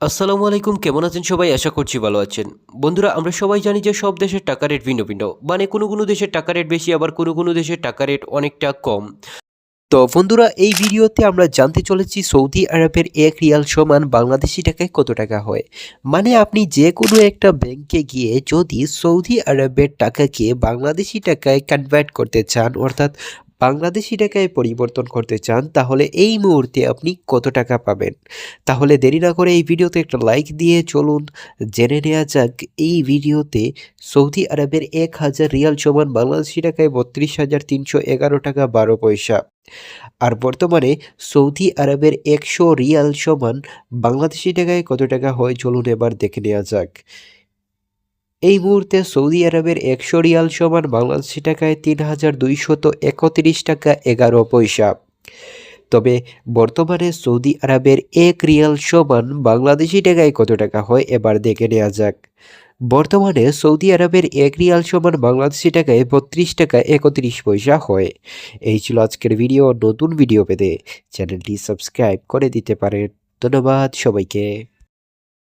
আসসালামু আলাইকুম, কেমন আছেন সবাই? আশা করছি ভালো আছেন। বন্ধুরা, আমরা সবাই জানি যে সব দেশের টাকা রেট ভিন্ন ভিন্ন। মানে কোনো দেশের টাকা রেট বেশি, আবার কোনো দেশের টাকা রেট অনেকটা কম। তো বন্ধুরা, এই ভিডিওতে আমরা জানতে চলেছি সৌদি আরবের ১ রিয়াল সমান বাংলাদেশি টাকায় কত টাকা হয়। মানে আপনি যে কোনো একটা ব্যাংকে গিয়ে যদি সৌদি আরবের টাকাকে বাংলাদেশি টাকায় কনভার্ট করতে চান, অর্থাৎ বাংলাদেশি টাকায় পরিবর্তন করতে চান, তাহলে এই মুহূর্তে আপনি কত টাকা পাবেন। তাহলে দেরি না করে এই ভিডিওতে একটা লাইক দিয়ে চলুন জেনে নেওয়া যাক এই ভিডিওতে সৌদি আরবের ১,০০০ রিয়াল সমান বাংলাদেশি টাকায় ৩২,৩১১ টাকা ১২ পয়সা। আর বর্তমানে সৌদি আরবের ১০০ রিয়াল সমান বাংলাদেশি টাকায় কত টাকা হয়, চলুন এবার দেখে নেওয়া যাক। এই মুহূর্তে সৌদি আরবের ১০০ রিয়াল সমান বাংলাদেশি টাকায় ৩,২৩১ টাকা ১১ পয়সা। তবে বর্তমানে সৌদি আরবের ১ রিয়াল সমান বাংলাদেশি টাকায় কত টাকা হয় এবার দেখে নেওয়া যাক। বর্তমানে সৌদি আরবের ১ রিয়াল সমান বাংলাদেশি টাকায় ৩২ টাকা ৩১ পয়সা হয়। এই ছিল আজকের ভিডিও। নতুন ভিডিও পেতে চ্যানেলটি সাবস্ক্রাইব করে দিতে পারেন। ধন্যবাদ সবাইকে।